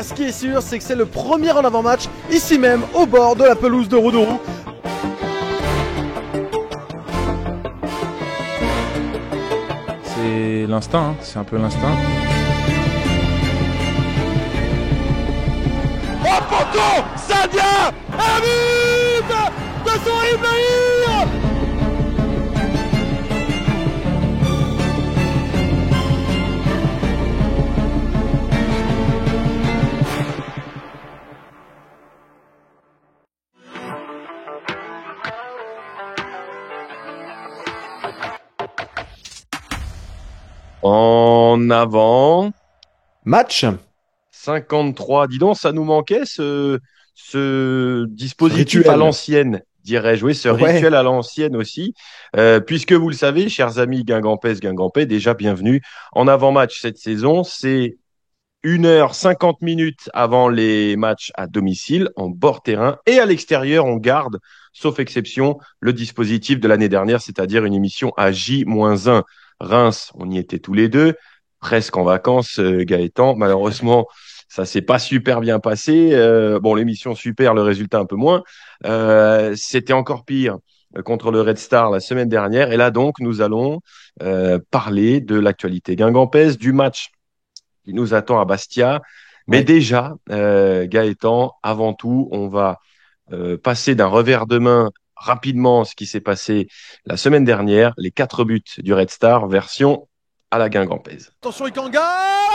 ce qui est sûr, c'est que c'est le premier en avant-match, ici même, au bord de la pelouse de Roudourou. C'est l'instinct, hein. C'est un peu l'instinct. Oh poteau, Sadia, un but de Sohaib Lahir. En avant. Match 53. Dis donc, ça nous manquait ce dispositif rituel à l'ancienne, dirais-je. Oui, ce rituel à l'ancienne aussi. Puisque vous le savez, chers amis Guingampais, déjà bienvenue en avant-match cette saison. C'est 1h50 avant les matchs à domicile, en bord terrain et à l'extérieur. On garde, sauf exception, le dispositif de l'année dernière, c'est-à-dire une émission à J-1. Reims, on y était tous les deux, presque en vacances, Gaëtan. Malheureusement, ça s'est pas super bien passé. Bon, l'émission super, le résultat un peu moins. C'était encore pire contre le Red Star la semaine dernière. Et là donc, nous allons parler de l'actualité guingampaise, du match qui nous attend à Bastia. Mais déjà, Gaëtan, avant tout, on va passer d'un revers de main rapidement ce qui s'est passé la semaine dernière, les 4 buts du Red Star, version à la guingampaise. Attention Ikanga,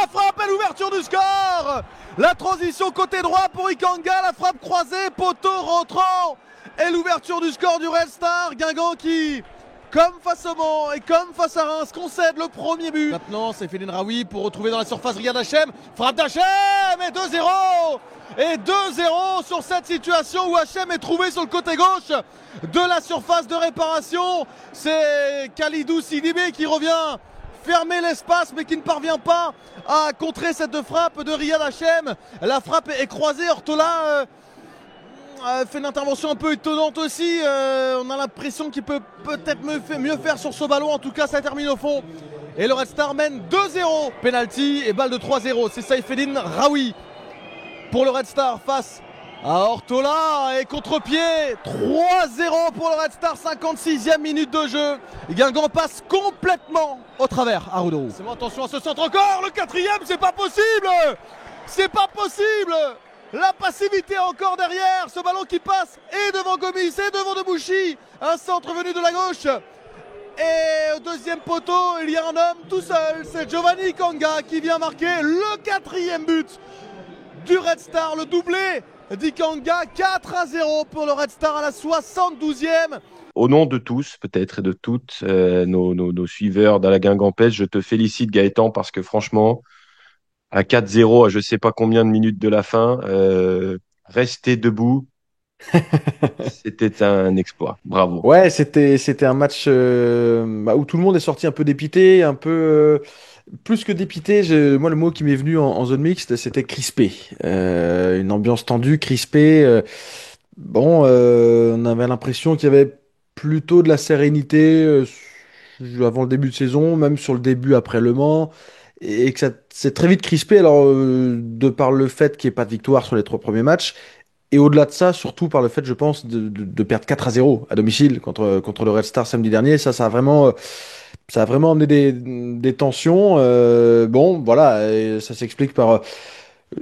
la frappe et l'ouverture du score. La transition côté droit pour Ikanga, la frappe croisée, poteau rentrant et l'ouverture du score du Red Star. Guingamp qui, comme face au Mans et comme face à Reims, concède le premier but. Maintenant, c'est Féline Raoui pour retrouver dans la surface Riyad Hachem. Frappe d'Hachem et 2-0. Et 2-0 sur cette situation où Hachem est trouvé sur le côté gauche de la surface de réparation. C'est Khalidou Sidibé qui revient fermer l'espace mais qui ne parvient pas à contrer cette frappe de Riyad Hachem. La frappe est croisée. Ortola fait une intervention un peu étonnante aussi. On a l'impression qu'il peut peut-être mieux faire sur ce ballon. En tout cas, ça termine au fond. Et le Red Star mène 2-0. Penalty et balle de 3-0. C'est Saifeddine Raoui pour le Red Star face à Ortola. Et contre-pied, 3-0 pour le Red Star. 56e minute de jeu. Guingamp passe complètement au travers à Roudourou. C'est bon, attention à ce centre encore. Le 4e, c'est pas possible. C'est pas possible. La passivité encore derrière, ce ballon qui passe et devant Gomis et devant Debouchy, un centre venu de la gauche. Et au deuxième poteau, il y a un homme tout seul, c'est Giovanni Ikanga qui vient marquer le 4e but du Red Star, le doublé d'Ikanga, 4-0 pour le Red Star à la 72e. Au nom de tous, peut-être, et de toutes nos suiveurs dans la guingampaise, je te félicite Gaëtan parce que franchement, à 4-0, à je sais pas combien de minutes de la fin, rester debout, c'était un exploit. Bravo. Ouais, c'était un match où tout le monde est sorti un peu dépité, un peu plus que dépité. Moi, le mot qui m'est venu en zone mixte, c'était crispé. Une ambiance tendue, crispée. On avait l'impression qu'il y avait plutôt de la sérénité avant le début de saison, même sur le début après Le Mans, et que ça s'est très vite crispé. Alors, de par le fait qu'il n'y ait pas de victoire sur les 3 premiers matchs. Et au-delà de ça, surtout par le fait, je pense, de perdre 4-0 à domicile contre le Red Star samedi dernier. Ça a vraiment amené des tensions. Bon, voilà, et ça s'explique par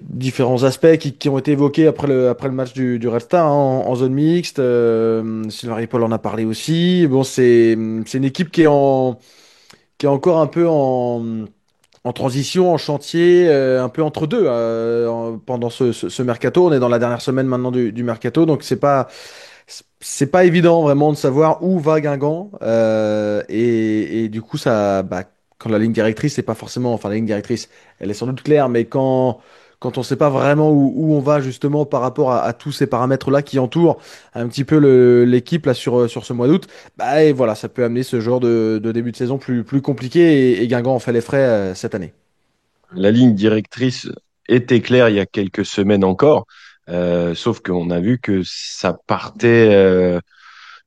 différents aspects qui ont été évoqués après le match du Red Star, hein, en zone mixte. Sylvain Ripoll en a parlé aussi. Bon, c'est une équipe qui est encore un peu en transition, en chantier, un peu entre deux pendant ce mercato. On est dans la dernière semaine maintenant du mercato, donc c'est pas évident vraiment de savoir où va Guingamp. Et du coup, quand la ligne directrice, c'est pas forcément, enfin la ligne directrice, elle est sans doute claire, mais quand on sait pas vraiment où on va justement par rapport à tous ces paramètres-là qui entourent un petit peu l'équipe là sur ce mois d'août, et voilà, ça peut amener ce genre de début de saison plus compliqué et Guingamp en fait les frais cette année. La ligne directrice était claire il y a quelques semaines encore, sauf qu'on a vu que ça partait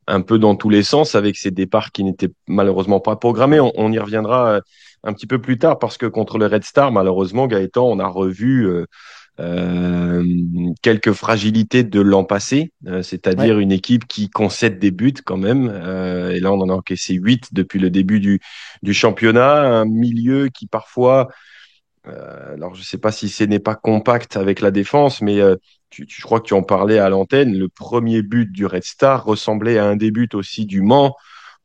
un peu dans tous les sens avec ces départs qui n'étaient malheureusement pas programmés. On y reviendra un petit peu plus tard parce que contre le Red Star, malheureusement, Gaëtan, on a revu Euh, Quelques fragilités de l'an passé, c'est-à-dire Ouais, une équipe qui concède des buts quand même. Et là, on en a encaissé 8 depuis le début du championnat. Un milieu qui parfois, alors je sais pas si ce n'est pas compact avec la défense, mais je crois que tu en parlais à l'antenne. Le premier but du Red Star ressemblait à un des buts aussi du Mans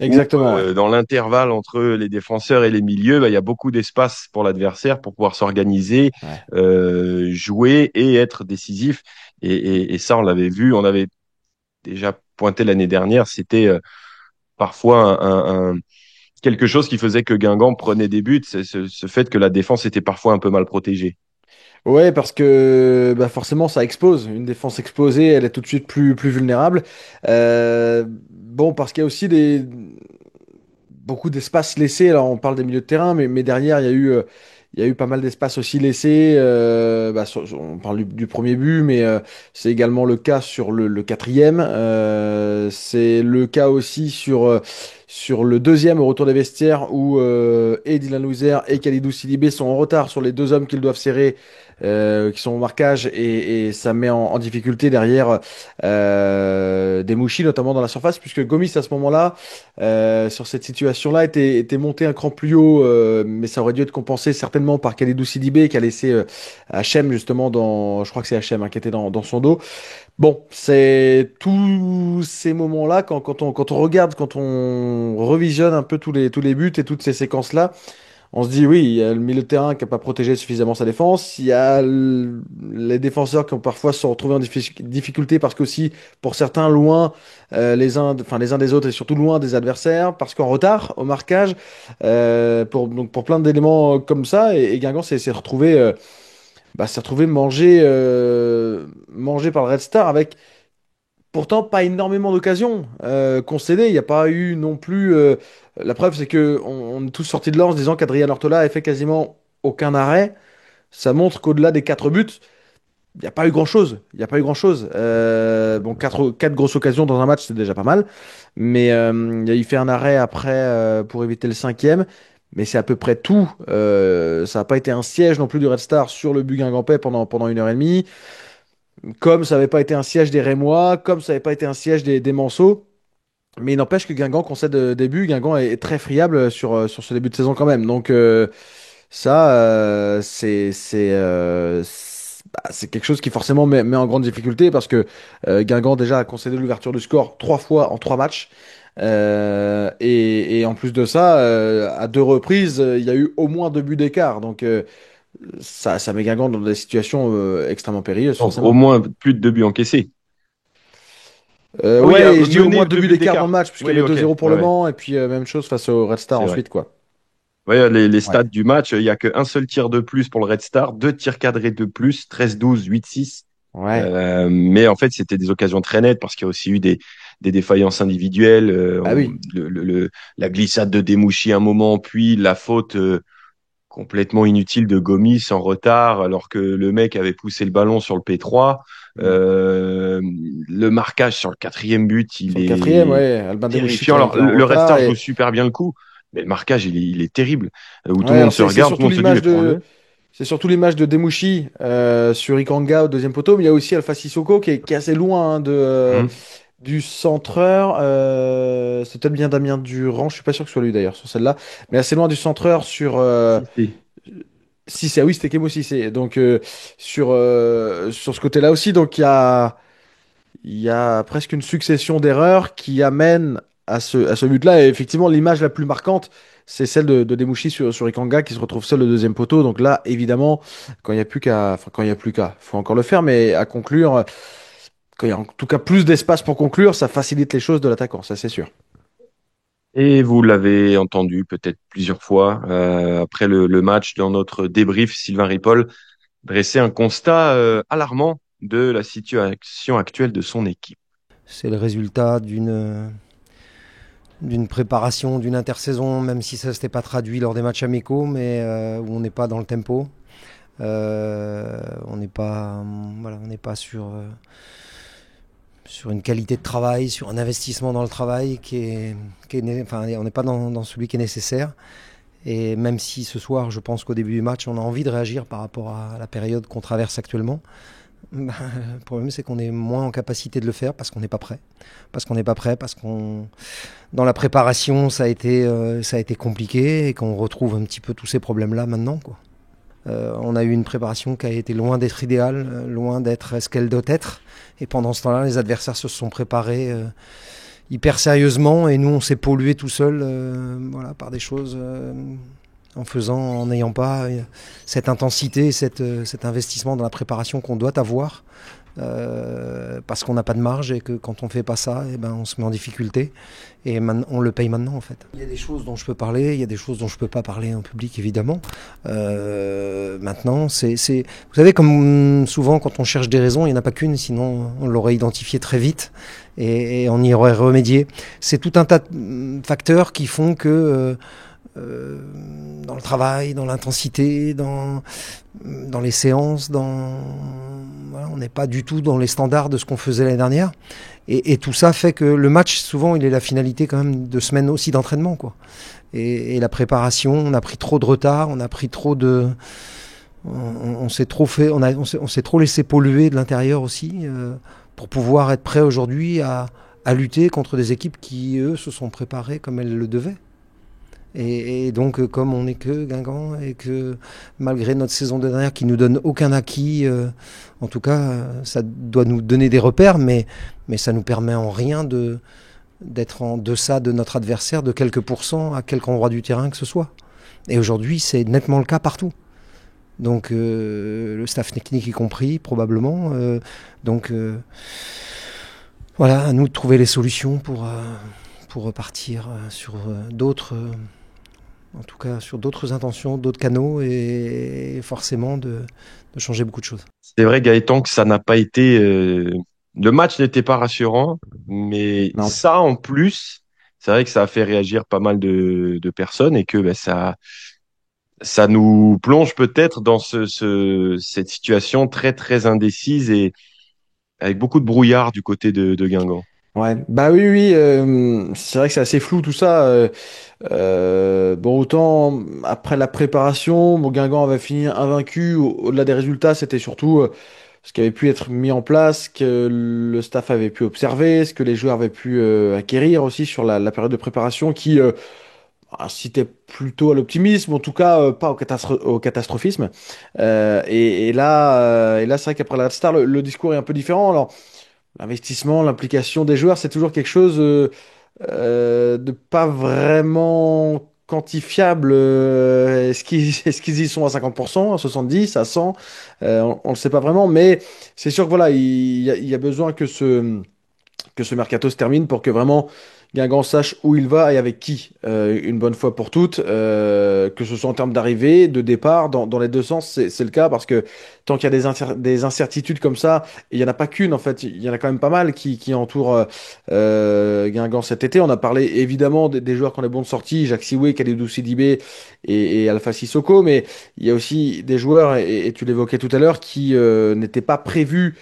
où exactement, ouais. dans l'intervalle entre les défenseurs et les milieux, bah, il y a beaucoup d'espace pour l'adversaire pour pouvoir s'organiser, Ouais. jouer et être décisif. Et ça, on l'avait vu, on avait déjà pointé l'année dernière, c'était parfois quelque chose qui faisait que Guingamp prenait des buts, c'est ce fait que la défense était parfois un peu mal protégée. Ouais, parce que bah forcément, ça expose. Une défense exposée, elle est tout de suite plus vulnérable. Bon, parce qu'il y a aussi beaucoup d'espace laissé. Alors, on parle des milieux de terrain, mais derrière, il y a eu pas mal d'espace aussi laissé. On parle du premier but, mais c'est également le cas sur le quatrième. C'est le cas aussi sur le deuxième au retour des vestiaires où et Dylan Louisère et Khalidou Sidibé sont en retard sur les deux hommes qu'ils doivent serrer. Qui sont au marquage et ça met en difficulté derrière des Mouchis, notamment dans la surface, puisque Gomis à ce moment-là sur cette situation-là était monté un cran plus haut, mais ça aurait dû être compensé certainement par Khalidou Sidibé qui a laissé Hachem justement je crois que c'est Hachem hein, qui était dans son dos. Bon, c'est tous ces moments-là quand on regarde, quand on revisionne un peu tous les buts et toutes ces séquences-là. On se dit oui, il y a le milieu de terrain qui n'a pas protégé suffisamment sa défense. Il y a les défenseurs qui ont parfois se retrouvés en difficulté parce qu'aussi, pour certains, loin les uns des autres et surtout loin des adversaires, parce qu'en retard au marquage, donc pour plein d'éléments comme ça. Et Guingamp s'est retrouvé mangé par le Red Star avec pourtant, pas énormément d'occasions concédées. Il n'y a pas eu non plus. La preuve, c'est que on est tous sortis de là en se disant qu'Adrien Ortola a fait quasiment aucun arrêt. Ça montre qu'au-delà des quatre buts, il n'y a pas eu grand-chose. Il n'y a pas eu grand-chose. Bon, quatre grosses occasions dans un match, c'est déjà pas mal. Mais il fait un arrêt après pour éviter le cinquième. Mais c'est à peu près tout. Ça n'a pas été un siège non plus du Red Star sur le but guingampais pendant une heure et demie. Comme ça n'avait pas été un siège des Rémois, comme ça n'avait pas été un siège des Manceaux. Mais il n'empêche que Guingamp concède des buts. Guingamp est très friable sur ce début de saison quand même. Donc ça, c'est quelque chose qui forcément met en grande difficulté parce que Guingamp déjà a concédé l'ouverture du score trois fois en trois matchs. Et en plus de ça, à deux reprises, il y a eu au moins deux buts d'écart. Donc ça met Guingamp dans des situations extrêmement périlleuses Donc, au forcément. moins plus de 2 buts encaissés. Ah oui, Ouais, et je dis au mener moins deux deux buts buts d'écart dans le d'écart. match, puisqu'il y Oui, avait ok. 2-0 pour Ouais, Le ouais, Mans, et puis même chose face au Red Star c'est vrai. ensuite, quoi. Ouais, les stats Ouais. du match, il n'y a qu'un seul tir de plus pour le Red Star, deux tirs cadrés de plus, 13-12, 8-6. Ouais. Mais en fait, c'était des occasions très nettes parce qu'il y a aussi eu des défaillances individuelles, Bah oui. la glissade de Demouchi à un moment, puis la faute complètement inutile de Gomis en retard alors que le mec avait poussé le ballon sur le P3. Mm. Le marquage sur le quatrième but, il Sur le quatrième, est ouais, Albin Demouchi terrifiant. Alors, qui est en le Red retard. Star joue Et super bien le coup, mais le marquage, il est terrible. Où ouais, tout le monde alors se c'est regarde, tout le surtout monde se dit, mais l'image de. prends-le. C'est surtout l'image de Demouchi sur Ikanga au deuxième poteau, mais il y a aussi Alpha Sissoko qui est assez loin hein, Hum. du centreur. C'est peut-être bien Damien Durand, je suis pas sûr que ce soit lui d'ailleurs sur celle-là, mais assez loin du centreur sur. Si, si. Si c'est ah oui, c'était Kemo Cissé. Donc sur ce côté-là aussi, donc il y a presque une succession d'erreurs qui amènent à ce but-là. Et effectivement, l'image la plus marquante, c'est celle de Demouchi sur Ikanga qui se retrouve seul au deuxième poteau. Donc là, évidemment, quand il y a plus qu'à, faut encore le faire, mais à conclure, quand il y a en tout cas plus d'espace pour conclure, ça facilite les choses de l'attaquant, ça c'est sûr. Et vous l'avez entendu peut-être plusieurs fois après le match dans notre débrief, Sylvain Ripoll dressait un constat alarmant de la situation actuelle de son équipe. C'est le résultat d'une préparation, d'une intersaison, même si ça ne s'était pas traduit lors des matchs amicaux, mais où on n'est pas dans le tempo. On n'est pas, voilà, on n'est pas sur une qualité de travail, sur un investissement dans le travail enfin, on n'est pas dans celui qui est nécessaire. Et même si ce soir, je pense qu'au début du match, on a envie de réagir par rapport à la période qu'on traverse actuellement, le problème, c'est qu'on est moins en capacité de le faire parce qu'on n'est pas prêt. Parce qu'on dans la préparation, ça a été compliqué et qu'on retrouve un petit peu tous ces problèmes-là maintenant, quoi. On a eu une préparation qui a été loin d'être idéale, loin d'être ce qu'elle doit être. Et pendant ce temps-là, les adversaires se sont préparés hyper sérieusement et nous, on s'est pollué tout seul par des choses en n'ayant pas cette intensité, cet investissement dans la préparation qu'on doit avoir. Parce qu'on n'a pas de marge et que quand on fait pas ça, on se met en difficulté et on le paye maintenant en fait. Il y a des choses dont je peux parler, il y a des choses dont je peux pas parler en public évidemment. Maintenant, vous savez comme souvent quand on cherche des raisons, il n'y en a pas qu'une, sinon on l'aurait identifié très vite et on y aurait remédié. C'est tout un tas de facteurs qui font que dans le travail, dans l'intensité, dans les séances, on n'est pas du tout dans les standards de ce qu'on faisait l'année dernière. Et tout ça fait que le match, souvent, il est la finalité quand même de semaines aussi d'entraînement, quoi. Et la préparation, on a pris trop de retard, on a pris trop de... On s'est trop laissé polluer de l'intérieur aussi pour pouvoir être prêt aujourd'hui à lutter contre des équipes qui, eux, se sont préparées comme elles le devaient. Et donc, comme on n'est que Guingamp et que malgré notre saison de dernière qui nous donne aucun acquis, en tout cas, ça doit nous donner des repères, mais ça nous permet en rien d'être en deçà de notre adversaire de quelques pourcents à quelque endroit du terrain que ce soit. Et aujourd'hui, c'est nettement le cas partout. Donc, le staff technique y compris, probablement. Voilà, à nous de trouver les solutions pour repartir sur d'autres... en tout cas sur d'autres intentions, d'autres canaux et forcément de changer beaucoup de choses. C'est vrai, Gaëtan, que ça n'a pas été... Le match n'était pas rassurant, mais Non. ça, en plus, c'est vrai que ça a fait réagir pas mal de personnes et que ça nous plonge peut-être dans cette situation très, très indécise et avec beaucoup de brouillard du côté de Guingamp. Ouais, bah oui, c'est vrai que c'est assez flou tout ça. Bon, autant après la préparation, Guingamp avait fini invaincu. Au-delà des résultats, c'était surtout ce qui avait pu être mis en place, ce que le staff avait pu observer, ce que les joueurs avaient pu acquérir aussi sur la période de préparation qui incitait plutôt à l'optimisme, en tout cas pas au catastrophisme. Et là, c'est vrai qu'après la Star, le discours est un peu différent. Alors, l'investissement, l'implication des joueurs, c'est toujours quelque chose de pas vraiment quantifiable. Est-ce qu'ils y sont à 50%, à 70%, à 100%? On le sait pas vraiment, mais c'est sûr que voilà, il y a besoin que ce mercato se termine pour que vraiment Guingamp sache où il va et avec qui, une bonne fois pour toutes, que ce soit en termes d'arrivée, de départ, dans les deux sens, c'est le cas parce que tant qu'il y a des incertitudes comme ça, et il n'y en a pas qu'une en fait, il y en a quand même pas mal qui entourent Guingamp cet été. On a parlé évidemment des joueurs qui ont des bonnes sorties, Jacques Sioué, Kalidou Sidibé et Alpha Sissoko, mais il y a aussi des joueurs, et tu l'évoquais tout à l'heure, qui n'étaient pas prévus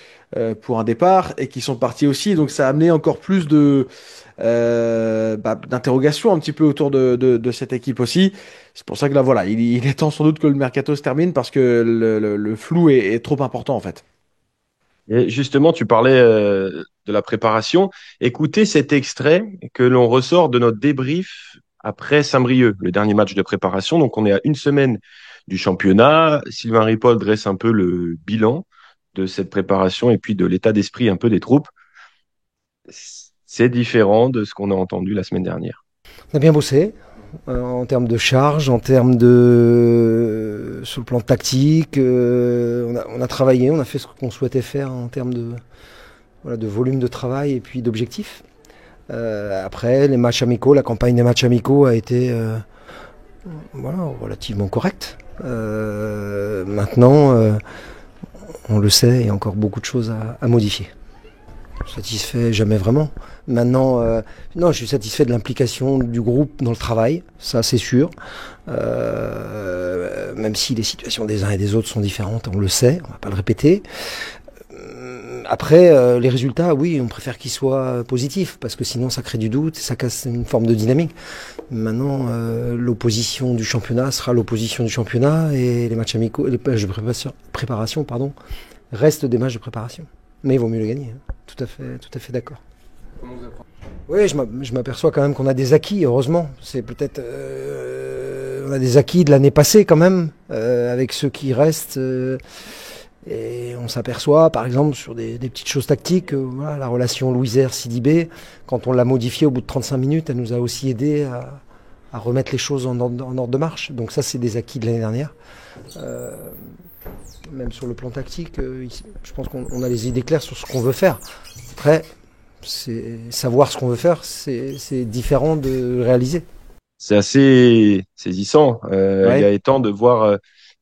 pour un départ et qui sont partis aussi. Donc ça a amené encore plus d'interrogations un petit peu autour de cette équipe aussi. C'est pour ça que là, voilà, il est temps sans doute que le mercato se termine parce que le flou est trop important en fait. Et justement, tu parlais de la préparation. Écoutez cet extrait que l'on ressort de notre débrief après Saint-Brieuc, le dernier match de préparation. Donc, on est à une semaine du championnat. Sylvain Ripoll dresse un peu le bilan de cette préparation et puis de l'état d'esprit un peu des troupes. C'est différent de ce qu'on a entendu la semaine dernière. On a bien bossé en termes de charge, sur le plan tactique. On a travaillé, on a fait ce qu'on souhaitait faire en termes de volume de travail et puis d'objectifs. Après, les matchs amicaux, la campagne des matchs amicaux a été relativement correcte. Maintenant, on le sait, il y a encore beaucoup de choses à modifier. Satisfait, jamais vraiment. Maintenant, non, je suis satisfait de l'implication du groupe dans le travail, ça c'est sûr. Même si les situations des uns et des autres sont différentes, on le sait, on va pas le répéter. Après, les résultats, oui, on préfère qu'ils soient positifs, parce que sinon ça crée du doute, ça casse une forme de dynamique. Maintenant, l'opposition du championnat sera l'opposition du championnat, et les matchs amicaux, les matchs de préparation, pardon, restent des matchs de préparation. Mais il vaut mieux les gagner, hein. Tout à fait d'accord. Oui, je m'aperçois quand même qu'on a des acquis, heureusement. C'est peut-être, on a des acquis de l'année passée quand même, avec ceux qui restent. Et on s'aperçoit, par exemple, sur des petites choses tactiques, voilà, la relation Louisère-Sidibé, quand on l'a modifiée au bout de 35 minutes, elle nous a aussi aidé à remettre les choses en ordre de marche. Donc ça, c'est des acquis de l'année dernière. Euh, Même sur le plan tactique, je pense qu'on a les idées claires sur ce qu'on veut faire. Après, savoir ce qu'on veut faire, c'est différent de réaliser. C'est assez saisissant, Ouais. Gaëtan, de voir.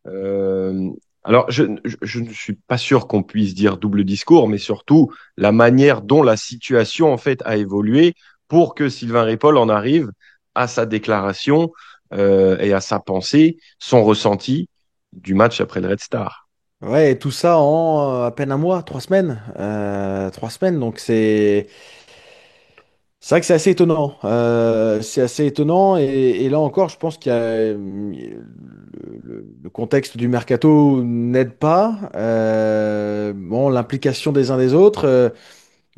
Euh, alors, je ne suis pas sûr qu'on puisse dire double discours, mais surtout la manière dont la situation en fait a évolué pour que Sylvain Ripoll en arrive à sa déclaration et à sa pensée, son ressenti du match après le Red Star. Ouais, et tout ça en à peine un mois, 3 semaines. 3 semaines, donc c'est vrai que c'est assez étonnant. C'est assez étonnant, et là encore, je pense qu'il y a le contexte du mercato n'aide pas. Bon, l'implication des uns des autres.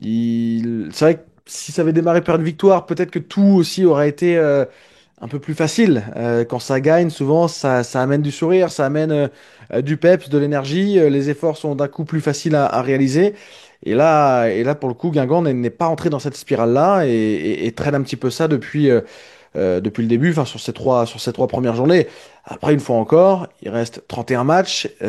C'est vrai que si ça avait démarré par une victoire, peut-être que tout aussi aurait été un peu plus facile. Quand ça gagne, souvent, ça amène du sourire, ça amène du peps, de l'énergie. Les efforts sont d'un coup plus faciles à réaliser. Et là, pour le coup, Guingamp n'est pas entré dans cette spirale-là, et traîne un petit peu ça depuis le début, enfin sur ces trois premières journées. Après, une fois encore, il reste 31 matchs. On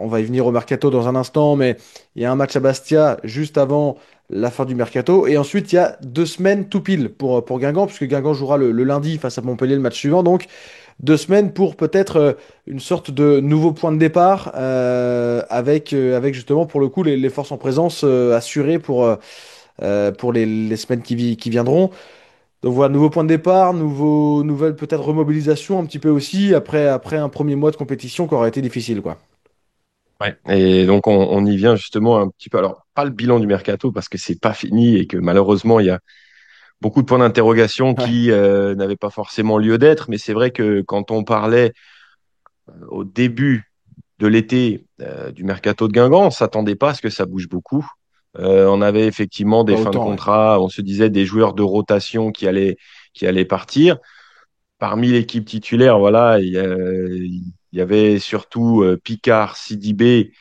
va y venir au mercato dans un instant, mais il y a un match à Bastia juste avant la fin du mercato. Et ensuite, il y a 2 semaines tout pile pour Guingamp, puisque Guingamp jouera le lundi face à Montpellier le match suivant. Donc, 2 semaines pour peut-être une sorte de nouveau point de départ, avec justement pour le coup les forces en présence assurées pour les semaines qui viendront. Donc voilà, nouveau point de départ, nouvelle peut-être remobilisation un petit peu aussi après un premier mois de compétition qui aurait été difficile, quoi. Ouais. Et donc on y vient justement un petit peu. Alors pas le bilan du mercato parce que c'est pas fini et que malheureusement il y a beaucoup de points d'interrogation Ouais. qui n'avaient pas forcément lieu d'être. Mais c'est vrai que quand on parlait au début de l'été du mercato de Guingamp, on s'attendait pas à ce que ça bouge beaucoup. On avait effectivement des Pas fins de autant, ouais. contrat, on se disait des joueurs de rotation qui allaient partir. Parmi l'équipe titulaire, voilà, il y avait surtout Picard, Sidibé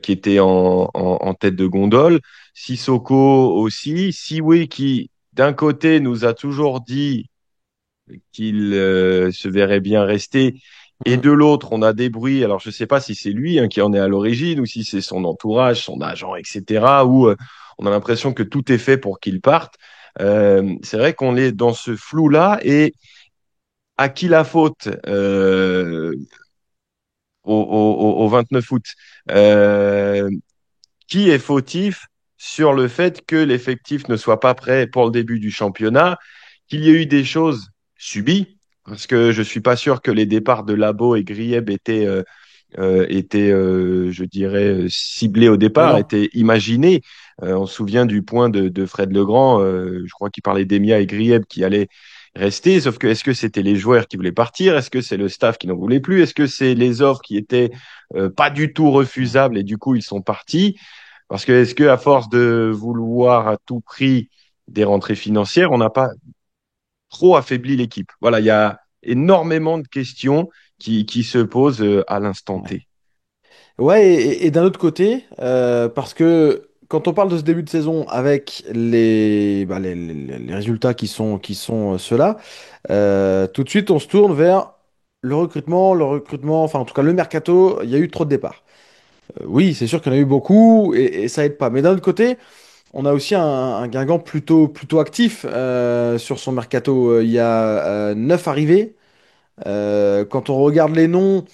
qui était en tête de gondole, Sissoko aussi, Siwe qui d'un côté nous a toujours dit qu'il se verrait bien rester. Et Mm. de l'autre, on a des bruits. Alors, je ne sais pas si c'est lui qui en est à l'origine ou si c'est son entourage, son agent, etc. Ou on a l'impression que tout est fait pour qu'il parte. C'est vrai qu'on est dans ce flou-là. Et à qui la faute au 29 août? Euh, qui est fautif sur le fait que l'effectif ne soit pas prêt pour le début du championnat, qu'il y ait eu des choses subies, parce que je suis pas sûr que les départs de Labo et Grieb étaient, je dirais, ciblés au Mais départ, non. étaient imaginés. On se souvient du point de Fred Legrand, je crois qu'il parlait d'Emia et Grieb qui allaient rester, sauf que est-ce que c'était les joueurs qui voulaient partir? Est-ce que c'est le staff qui n'en voulait plus? Est-ce que c'est les offres qui étaient pas du tout refusables et du coup ils sont partis? Parce que est-ce que à force de vouloir à tout prix des rentrées financières, on n'a pas trop affaibli l'équipe? Voilà, il y a énormément de questions qui se posent à l'instant Ouais. T. Ouais, et d'un autre côté, parce que quand on parle de ce début de saison avec les résultats qui sont ceux-là, tout de suite on se tourne vers le recrutement, enfin en tout cas le mercato, il y a eu trop de départs. Oui, c'est sûr qu'il y en a eu beaucoup, et ça aide pas. Mais d'un autre côté, on a aussi un Guingamp plutôt actif sur son mercato. Il y a 9 arrivées. Quand on regarde les noms,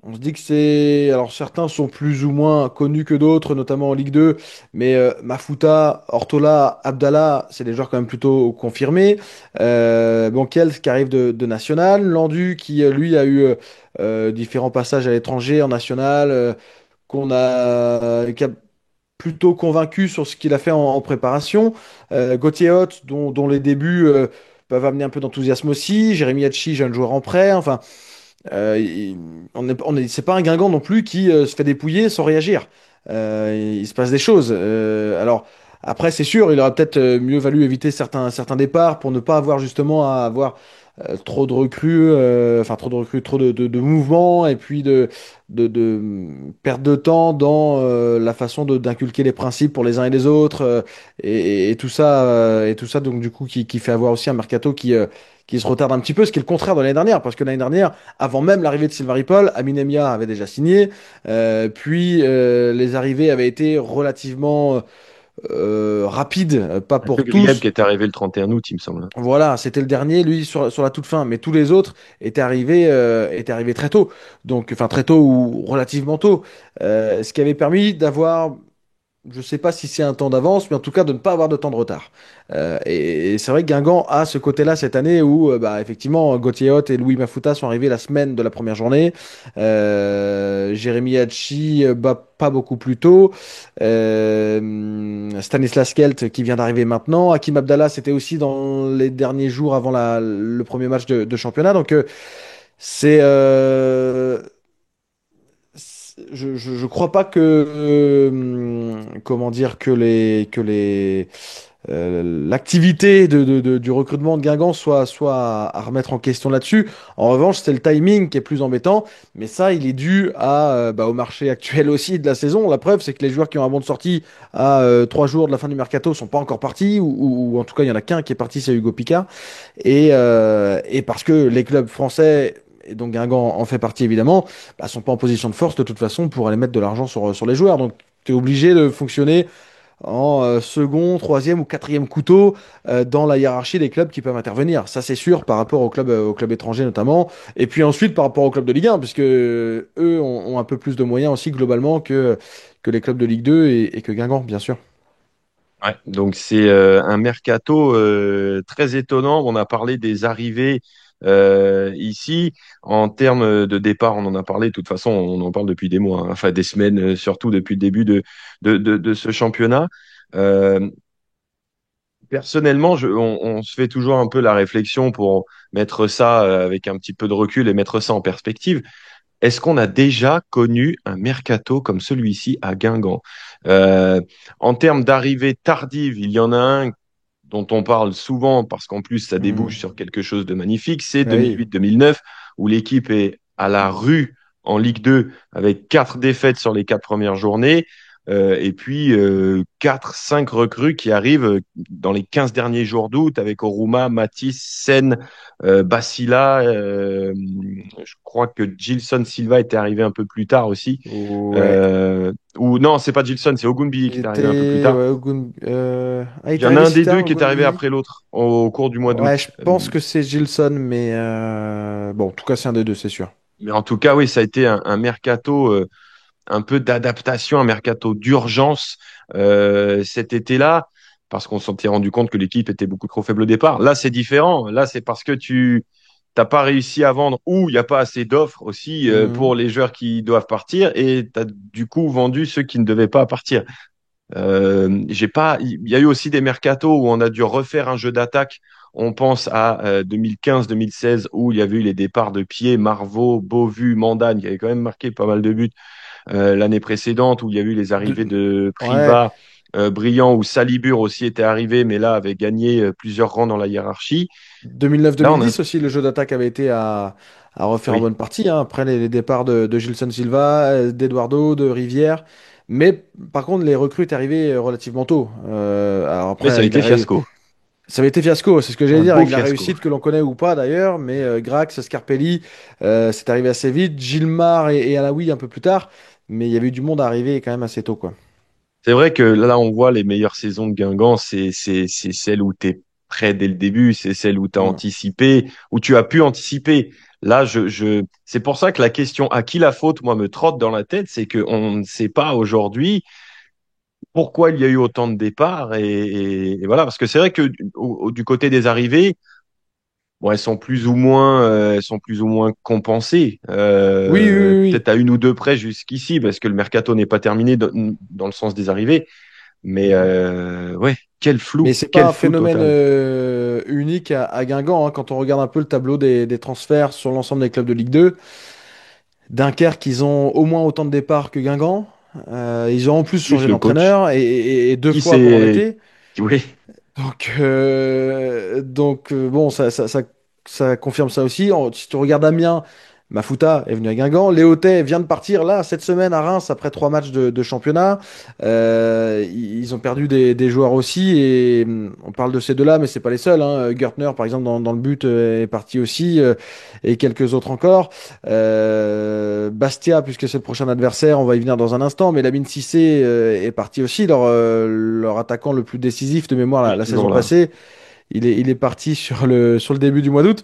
on se dit que c'est... Alors certains sont plus ou moins connus que d'autres, notamment en Ligue 2, mais Mafuta, Ortola, Abdallah, c'est des joueurs quand même plutôt confirmés. Bonkels qui arrive de National, Landu qui lui a eu différents passages à l'étranger, en National. qui a plutôt convaincu sur ce qu'il a fait en préparation. Gauthier Hoth, dont les débuts peuvent amener un peu d'enthousiasme aussi. Jérémy Hatchi, jeune joueur en prêt. Enfin, c'est pas un Guingamp non plus qui se fait dépouiller sans réagir. Il se passe des choses. Alors, après, c'est sûr, il aurait peut-être mieux valu éviter certains départs pour ne pas avoir justement à avoir trop de recrues, trop de mouvements et puis de perte de temps dans la façon d'inculquer les principes pour les uns et les autres et tout ça donc du coup qui fait avoir aussi un mercato qui se retarde un petit peu, ce qui est le contraire de l'année dernière, parce que l'année dernière, avant même l'arrivée de Sylvain Ripoll, Amin Emia avait déjà signé, puis les arrivées avaient été relativement rapides, pas Un peu pour Grieb tous. qui est arrivé le 31 août, il me semble. Voilà, c'était le dernier, lui, sur la toute fin, mais tous les autres étaient arrivés très tôt, donc, enfin très tôt ou relativement tôt, ce qui avait permis d'avoir je sais pas si c'est un temps d'avance, mais en tout cas de ne pas avoir de temps de retard. Et c'est vrai que Guingamp a ce côté-là cette année où, bah, effectivement, Gauthier Hoth et Louis Mafuta sont arrivés la semaine de la première journée. Jérémy Hatchi, pas beaucoup plus tôt. Stanislas Kelt qui vient d'arriver maintenant. Hakim Abdallah, c'était aussi dans les derniers jours avant le premier match de championnat. Donc, c'est je crois pas que comment dire que l'activité du recrutement de Guingamp soit à remettre en question là-dessus. En revanche, c'est le timing qui est plus embêtant, mais ça, il est dû au marché actuel aussi de la saison. La preuve, c'est que les joueurs qui ont un bon de sortie à 3 jours de la fin du mercato sont pas encore partis, ou en tout cas, il y en a qu'un qui est parti, c'est Hugo Picard. Et parce que les clubs français et donc Guingamp en fait partie évidemment, bah, sont pas en position de force de toute façon pour aller mettre de l'argent sur les joueurs. Donc tu es obligé de fonctionner en second, troisième ou quatrième couteau dans la hiérarchie des clubs qui peuvent intervenir. Ça c'est sûr par rapport aux clubs étrangers notamment. Et puis ensuite par rapport aux clubs de Ligue 1, puisque eux ont un peu plus de moyens aussi globalement que les clubs de Ligue 2 et que Guingamp, bien sûr. Ouais, donc c'est un mercato très étonnant. On a parlé des arrivées ici. En termes de départ, on en a parlé. De toute façon, on en parle depuis des mois, hein. Enfin des semaines, surtout depuis le début de ce championnat. Euh, Personnellement, on se fait toujours un peu la réflexion pour mettre ça avec un petit peu de recul et mettre ça en perspective. Est-ce qu'on a déjà connu un mercato comme celui-ci à Guingamp? Euh, En termes d'arrivée tardive, il y en a un dont on parle souvent parce qu'en plus ça débouche Hmm. sur quelque chose de magnifique, c'est Oui. 2008-2009 où l'équipe est à la rue en Ligue 2 avec 4 défaites sur les 4 premières journées. Et puis 4, 5 recrues qui arrivent dans les 15 derniers jours d'août avec Oruma, Matisse, Sen, Basila. Je crois que Gilson Silva était arrivé un peu plus tard aussi. Ouais. Ou non, c'est pas Gilson, c'est Ogunbi Il qui est arrivé un peu plus était. tard. Ouais, il Il est y en a arrivé un si des deux tard, qui est arrivé Ogunbi. après l'autre au cours du mois Ouais, d'août. je pense que c'est Gilson, mais bon, en tout cas, c'est un des deux, c'est sûr. Mais en tout cas, oui, ça a été un mercato un peu d'adaptation, un mercato d'urgence cet été-là, parce qu'on s'était rendu compte que l'équipe était beaucoup trop faible au départ. Là, c'est différent. Là, c'est parce que tu t'as pas réussi à vendre ou il n'y a pas assez d'offres aussi Mhm. pour les joueurs qui doivent partir et tu as du coup vendu ceux qui ne devaient pas partir. J'ai pas, il y a eu aussi des mercatos où on a dû refaire un jeu d'attaque. On pense à 2015-2016 où il y avait eu les départs de pied, Marvaux, Beauvu, Mandane, qui avait quand même marqué pas mal de buts l'année précédente, où il y a eu les arrivées De- de Ouais, Priva, Brillant, où Salibur aussi était arrivé, mais là avait gagné plusieurs rangs dans la hiérarchie. Là, on a, 2009-2010 aussi, le jeu d'attaque avait été à refaire en oui, bonne partie, hein, après les départs de Gilson Silva, d'Eduardo, de Rivière. Mais par contre, les recrues est arrivé relativement tôt. Alors mais après, ça a été fiasco, ça avait été fiasco, c'est ce que j'allais un dire, beau avec la fiasco. réussite que l'on connaît ou pas d'ailleurs. Mais Grax, Scarpelli, c'est arrivé assez vite. Gilmar et Alaoui un peu plus tard. Mais il y avait eu du monde à arriver quand même assez tôt, quoi. C'est vrai que là, on voit les meilleures saisons de Guingamp, c'est celle où tu es prêt dès le début, c'est celle où tu as Mm. anticipé, où tu as pu anticiper. Là, c'est pour ça que la question à qui la faute, moi, me trotte dans la tête, c'est qu'on ne sait pas aujourd'hui pourquoi il y a eu autant de départs. Et voilà, parce que c'est vrai que du côté des arrivées, bon, elles sont plus ou moins compensées. Oui, oui, oui, oui. Peut-être à une ou deux près jusqu'ici, parce que le mercato n'est pas terminé dans le sens des arrivées. Mais ouais, Mais c'est pas quel un flou phénomène total. unique à Guingamp, hein. Quand on regarde un peu le tableau des transferts sur l'ensemble des clubs de Ligue 2, Dunkerque, ils ont au moins autant de départs que Guingamp. Ils ont en plus Plus changé le coach, d'entraîneur et deux qui fois pendant s'est, l'été. oui, Donc, bon, ça confirme ça aussi. Si tu regardes Amiens, Mafuta est venu à Guingamp. Léotais vient de partir là cette semaine à Reims après 3 matchs de championnat. Ils ont perdu des joueurs aussi et on parle de ces deux-là, mais c'est pas les seuls, hein. Gertner, par exemple, dans le but est parti aussi et quelques autres encore. Bastia, puisque c'est le prochain adversaire, on va y venir dans un instant, mais Lamine Cissé est parti aussi, leur attaquant le plus décisif de mémoire il est la toujours saison là. passée. Il est parti sur le début du mois d'août.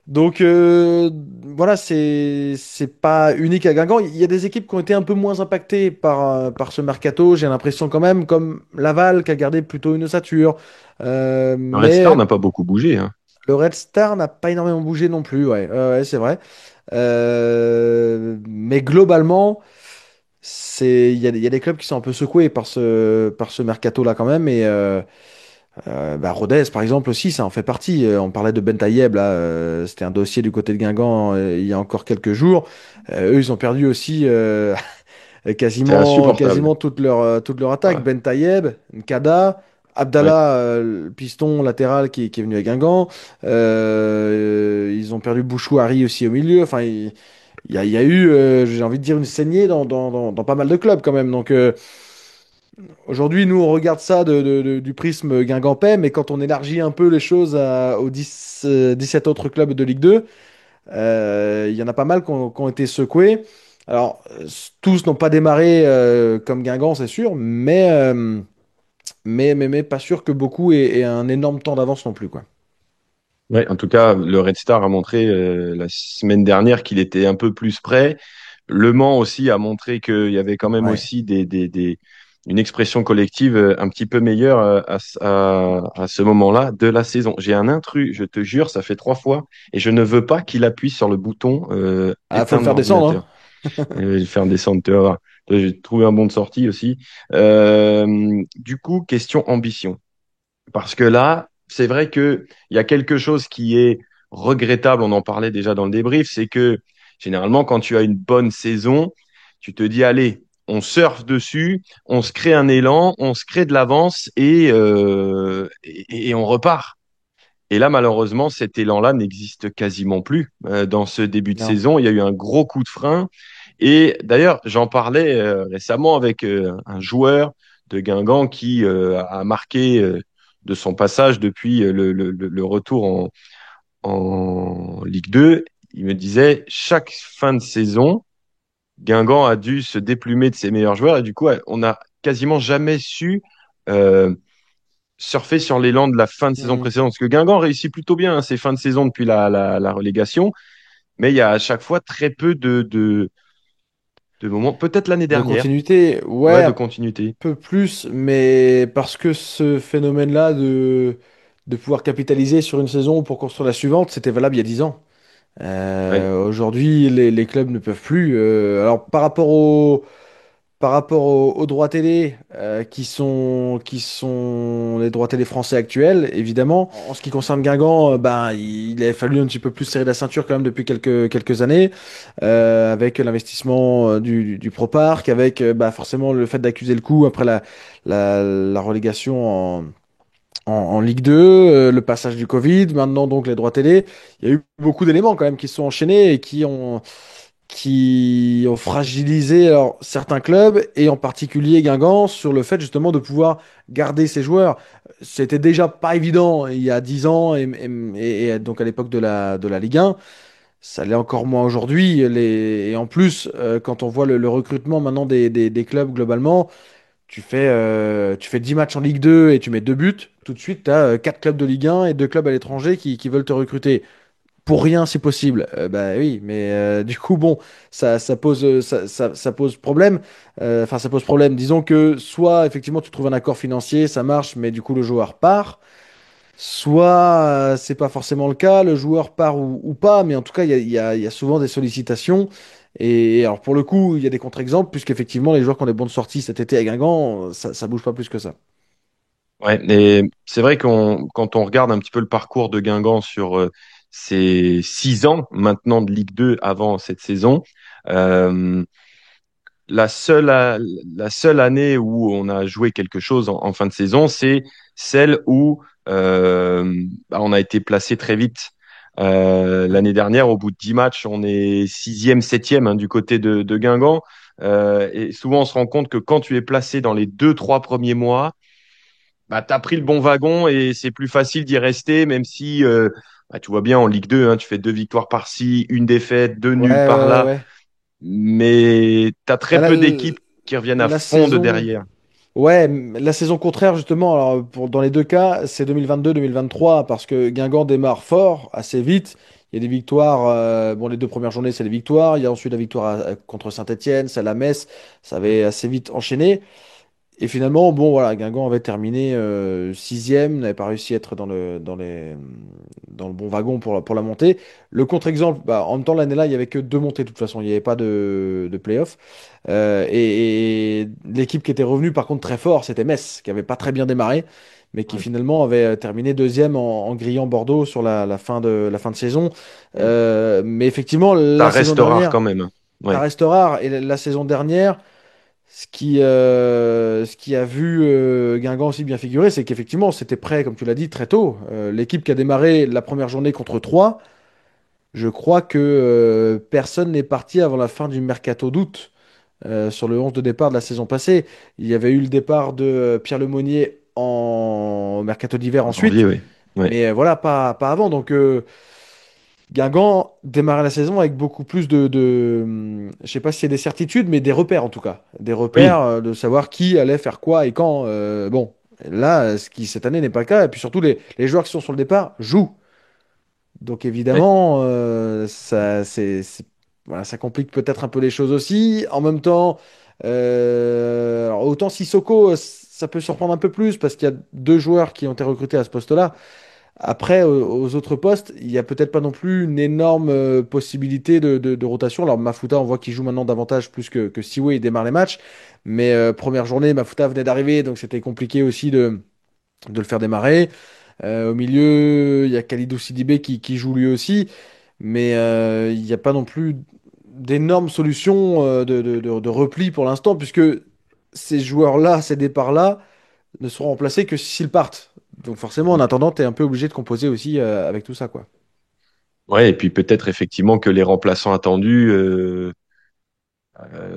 Donc voilà, c'est pas unique à Guingamp. Il y a des équipes qui ont été un peu moins impactées par ce mercato, j'ai l'impression quand même, comme Laval qui a gardé plutôt une ossature. Le Red Star Mais n'a pas beaucoup bougé, hein. le Red Star n'a pas énormément bougé non plus, ouais, ouais, c'est vrai. Mais globalement, il y a des clubs qui sont un peu secoués par ce mercato-là quand même. Et bah, Rodez, par exemple, aussi, ça en fait partie. On parlait de Bentaïeb, là, c'était un dossier du côté de Guingamp il y a encore quelques jours. Eux, ils ont perdu aussi C'est quasiment, insupportable. quasiment toute leur attaque. Ouais. Bentaïeb, Nkada, Ouais. Abdallah, le piston latéral qui est venu à Guingamp. Ils ont perdu Bouchouari aussi au milieu. Enfin, il y a eu, j'ai envie de dire, une saignée dans pas mal de clubs quand même. Donc aujourd'hui, nous, on regarde ça du prisme guingampais, mais quand on élargit un peu les choses aux 17 autres clubs de Ligue 2, il y en a pas mal qui ont été secoués. Alors, tous n'ont pas démarré comme Guingamp, c'est sûr, mais pas sûr que beaucoup aient un énorme temps d'avance non plus, quoi. Ouais, en tout cas, le Red Star a montré la semaine dernière qu'il était un peu plus prêt. Le Mans aussi a montré qu'il y avait quand même Ouais. aussi une expression collective un petit peu meilleure à ce moment-là de la saison. J'ai un intrus, je te jure, ça fait 3 fois et je ne veux pas qu'il appuie sur le bouton Ah, faut le éteindre faire descendre, l'ordinateur. hein. Je vais le faire descendre, tu vas voir. J'ai trouvé un bon de sortie aussi. Du coup, question ambition. Parce que là, c'est vrai que il y a quelque chose qui est regrettable, on en parlait déjà dans le débrief, c'est que généralement, quand tu as une bonne saison, tu te dis, allez, on surfe dessus, on se crée un élan, on se crée de l'avance et on repart. Et là, malheureusement, cet élan-là n'existe quasiment plus. Dans ce début de Non. saison, il y a eu un gros coup de frein. Et d'ailleurs, j'en parlais récemment avec un joueur de Guingamp qui a marqué de son passage depuis le retour en Ligue 2. Il me disait, chaque fin de saison, Guingamp a dû se déplumer de ses meilleurs joueurs et du coup, on n'a quasiment jamais su euh, surfer sur l'élan de la fin de saison Hmm. précédente. Parce que Guingamp réussit plutôt bien hein, ses fins de saison depuis la relégation, mais il y a à chaque fois très peu de moments. Peut-être l'année De dernière, continuité, ouais, ouais, de un continuité. peu plus, mais parce que ce phénomène-là de pouvoir capitaliser sur une saison pour construire la suivante, c'était valable il y a 10 ans. Ouais. Aujourd'hui, les clubs ne peuvent plus. Alors, par rapport aux droits télé, qui sont les droits télé français actuels, évidemment. En ce qui concerne Guingamp, ben, il a fallu un petit peu plus serrer la ceinture quand même depuis quelques années, avec l'investissement du Pro Parc, avec bah, forcément le fait d'accuser le coup après la relégation en Ligue 2, le passage du Covid, maintenant donc les droits télé. Il y a eu beaucoup d'éléments quand même qui se sont enchaînés et qui ont fragilisé alors, certains clubs et en particulier Guingamp sur le fait justement de pouvoir garder ses joueurs. C'était déjà pas évident il y a 10 ans et donc à l'époque de la Ligue 1. Ça l'est encore moins aujourd'hui. Et en plus, quand on voit le recrutement maintenant des clubs globalement, tu fais 10 matchs en Ligue 2 et tu mets 2 buts. Tout de suite, tu as 4 clubs de Ligue 1 et 2 clubs à l'étranger qui veulent te recruter. Pour rien, c'est possible. Bah oui, mais du coup, bon, ça pose problème. Enfin, ça pose problème. Disons que soit, effectivement, tu trouves un accord financier, ça marche, mais du coup, le joueur part. soit c'est pas forcément le cas, le joueur part ou pas, mais en tout cas, il y a souvent des sollicitations. Et alors pour le coup, il y a des contre-exemples, puisqu'effectivement, les joueurs qui ont des bonnes sorties cet été à Guingamp, ça bouge pas plus que ça. Ouais, et c'est vrai quand on regarde un petit peu le parcours de Guingamp sur ces 6 ans maintenant de Ligue 2 avant cette saison, euh, la seule, la seule année où on a joué quelque chose en fin de saison, c'est celle où on a été placé très vite. Ouais. L'année dernière, au bout de 10 matchs, on est sixième, septième du côté de Guingamp. Et souvent, on se rend compte que quand tu es placé dans les 2, 3 premiers mois, bah, tu as pris le bon wagon et c'est plus facile d'y rester, même si tu vois bien en Ligue 2, hein, tu fais 2 victoires par-ci, une défaite, deux Ouais, nuls par ouais, là, ouais. mais tu as très Bah, peu d'équipes qui reviennent à la fond de saison. derrière. Ouais, la saison contraire, justement, alors dans les deux cas, c'est 2022-2023, parce que Guingamp démarre fort, assez vite. Il y a des victoires, bon, les deux premières journées, c'est les victoires. Il y a ensuite la victoire contre Saint-Étienne, celle à Metz, ça avait assez vite enchaîné. Et finalement, bon, voilà, Guingamp avait terminé sixième, n'avait pas réussi à être dans le bon wagon pour la montée. Le contre-exemple, bah, en même temps, l'année-là, il n'y avait que deux montées de toute façon, il n'y avait pas de play-off. Et l'équipe qui était revenue, par contre, très fort, c'était Metz, qui avait pas très bien démarré, mais qui Ouais. finalement avait terminé deuxième en grillant Bordeaux sur la fin de saison. Mais effectivement, Ça la saison reste rare dernière, quand même. ça Ouais. reste rare. Et la saison dernière. Ce qui a vu Guingamp aussi bien figurer, c'est qu'effectivement, c'était prêt, comme tu l'as dit, très tôt. L'équipe qui a démarré la première journée contre 3, je crois que personne n'est parti avant la fin du mercato d'août sur le 11 de départ de la saison passée. Il y avait eu le départ de Pierre Lemonnier en mercato d'hiver En janvier, ensuite, oui. Ouais. mais voilà, pas avant. Donc, Guingamp démarrait la saison avec beaucoup plus je sais pas si c'est des certitudes, mais des repères en tout cas. Des repères Oui. de savoir qui allait faire quoi et quand. Bon, là, ce qui cette année n'est pas le cas. Et puis surtout, les joueurs qui sont sur le départ jouent. Donc Ouais. évidemment, voilà, ça complique peut-être un peu les choses aussi. En même temps, alors, autant Sissoko, ça peut surprendre un peu plus parce qu'il y a deux joueurs qui ont été recrutés à ce poste-là. Après, aux autres postes, il n'y a peut-être pas non plus une énorme possibilité de rotation. Alors, Mafuta, on voit qu'il joue maintenant davantage plus que Siwe, il démarre les matchs. Mais première journée, Mafuta venait d'arriver, donc c'était compliqué aussi de le faire démarrer. Au milieu, il y a Khalidou Sidibé qui joue lui aussi. Mais il n'y a pas non plus d'énormes solutions de repli pour l'instant, puisque ces joueurs-là, ces départs-là, ne seront remplacés que s'ils partent. Donc forcément, en attendant, tu es un peu obligé de composer aussi avec tout ça, quoi. Ouais, et puis peut-être effectivement que les remplaçants attendus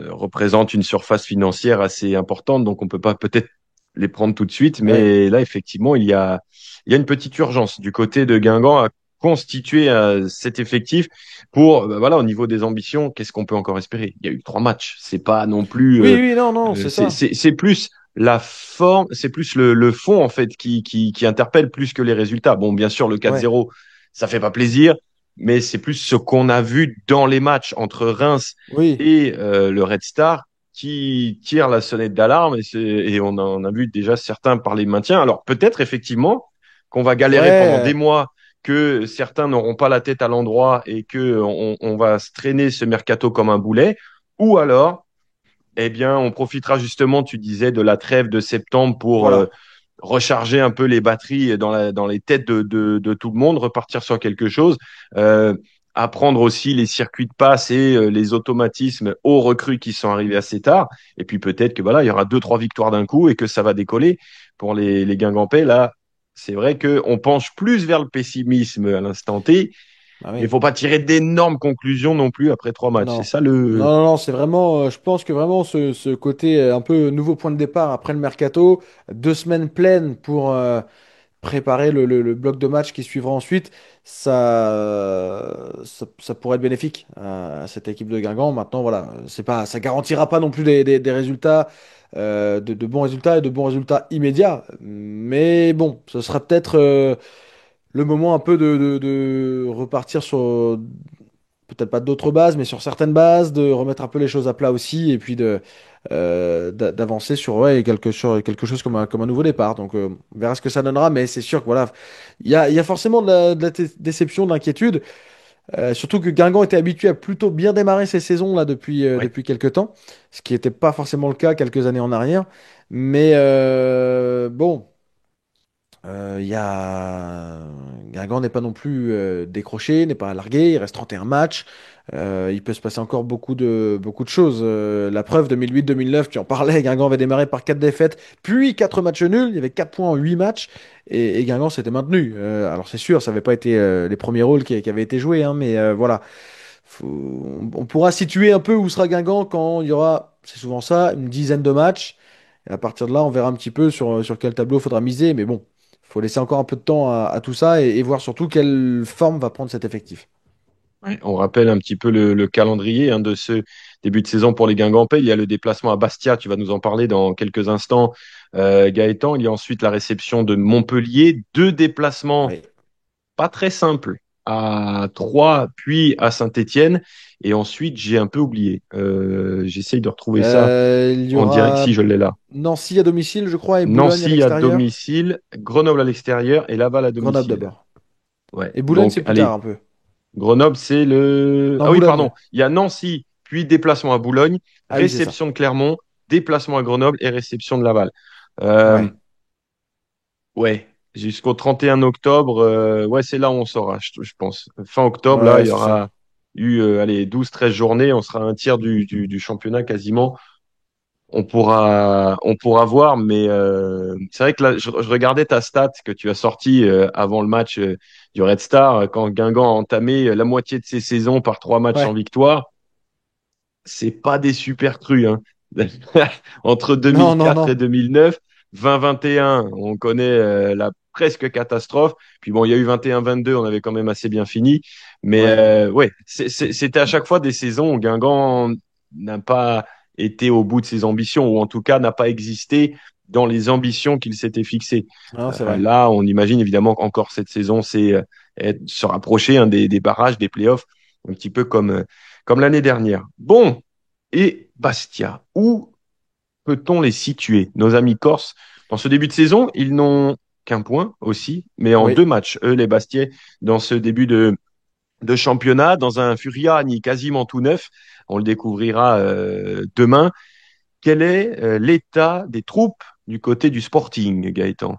représentent une surface financière assez importante, donc on peut pas peut-être les prendre tout de suite, Ouais, mais là effectivement il y a une petite urgence du côté de Guingamp à constituer cet effectif pour voilà au niveau des ambitions, qu'est-ce qu'on peut encore espérer? Il y a eu 3 matchs, c'est pas non plus oui, oui, non, non, c'est ça. c'est plus la forme, c'est plus le fond en fait qui interpelle plus que les résultats. Bon, bien sûr le Ouais, 4-0, ça fait pas plaisir, mais c'est plus ce qu'on a vu dans les matchs entre Reims oui, et le Red Star qui tire la sonnette d'alarme et on en a vu déjà certains parler de maintien. Alors peut-être effectivement qu'on va galérer pendant des ouais, mois, que certains n'auront pas la tête à l'endroit et que on va se traîner ce mercato comme un boulet, ou alors, eh bien, on profitera justement, tu disais, de la trêve de septembre pour voilà. recharger un peu les batteries dans les têtes de tout le monde, repartir sur quelque chose. Euh, Apprendre aussi les circuits de passe et les automatismes aux recrues qui sont arrivés assez tard. Et puis peut-être que voilà, il y aura 2, 3 victoires d'un coup et que ça va décoller pour les Guingampais. Là, c'est vrai qu'on penche plus vers le pessimisme à l'instant T, Bah mais il oui. faut pas tirer d'énormes conclusions non plus après 3 matchs. C'est Non. ça Non, le. non, non, c'est vraiment, je pense que vraiment ce côté un peu nouveau point de départ après le mercato, 2 semaines pleines pour préparer le bloc de match qui suivra ensuite, ça pourrait être bénéfique à cette équipe de Guingamp. Maintenant, voilà, ça garantira pas non plus des résultats, de bons résultats et de bons résultats immédiats. Mais bon, ce sera peut-être le moment un peu de repartir peut-être pas d'autres bases, mais sur certaines bases, de remettre un peu les choses à plat aussi, et puis d'avancer sur, ouais, sur quelque chose comme un nouveau départ. Donc, on verra ce que ça donnera, mais c'est sûr que voilà, il y a forcément de la déception, de l'inquiétude. Surtout que Guingamp était habitué à plutôt bien démarrer ses saisons là Ouais. depuis quelques temps, ce qui n'était pas forcément le cas quelques années en arrière. Mais bon, il y a... Guingamp n'est pas non plus décroché, n'est pas largué, il reste 31 matchs. Il peut se passer encore beaucoup de choses. La preuve, 2008-2009, tu en parlais, Guingamp avait démarré par 4 défaites, puis 4 matchs nuls. Il y avait 4 points en 8 matchs et Guingamp s'était maintenu. Alors c'est sûr, ça n'avait pas été les premiers rôles qui avaient été joués, hein, mais voilà. On pourra situer un peu où sera Guingamp quand il y aura, c'est souvent ça, une dizaine de matchs. Et à partir de là, on verra un petit peu sur quel tableau il faudra miser. Mais bon, il faut laisser encore un peu de temps à tout ça et voir surtout quelle forme va prendre cet effectif. Ouais, on rappelle un petit peu le calendrier hein, de ce début de saison pour les Guingampais. Il y a le déplacement à Bastia, tu vas nous en parler dans quelques instants, Gaëtan. Il y a ensuite la réception de Montpellier, deux déplacements Oui. pas très simples à Troyes, puis à Saint-Étienne. Et ensuite, j'ai un peu oublié. J'essaye de retrouver ça Il y en direct aura si je l'ai là. Nancy à domicile, je crois, et Boulogne à Nancy à l'extérieur. domicile, Grenoble à l'extérieur et Laval à Grenoble domicile. d'abord. Ouais. Et Boulogne, Donc, c'est plus tard allez, un peu. Grenoble, c'est le... Non, Ah oui, pardon. Boulogne. Il y a Nancy, puis déplacement à Boulogne, Ah oui, c'est ça. réception de Clermont, déplacement à Grenoble et réception de Laval. Euh, Ouais. ouais, jusqu'au 31 octobre, ouais, c'est là où on saura, je pense. Fin octobre, là, Ouais, il y c'est ça. aura eu allez, 12-13 journées, on sera à un tiers du championnat quasiment. On pourra voir, mais c'est vrai que là, je regardais ta stat que tu as sortie avant le match du Red Star, quand Guingamp a entamé la moitié de ses saisons par 3 matchs sans Ouais. victoire. C'est pas des super crus, hein. Entre Non, non, 2004 non. et 2009, 2021, on connaît la presque catastrophe. Puis bon, il y a eu 21-22, on avait quand même assez bien fini. Mais Ouais. ouais, c'était à chaque fois des saisons où Guingamp n'a pas été au bout de ses ambitions, ou en tout cas n'a pas existé dans les ambitions qu'il s'était fixées. Non, c'est vrai. Là, on imagine évidemment qu'encore cette saison, c'est se rapprocher hein, des barrages, des playoffs, un petit peu comme l'année dernière. Bon, et Bastia, où peut-on les situer, nos amis corses? Dans ce début de saison, ils n'ont qu'un point aussi, mais en Oui. 2 matchs, eux, les Bastiais, dans ce début de championnat, dans un Furiani quasiment tout neuf. On le découvrira demain. Quel est l'état des troupes du côté du Sporting, Gaëtan?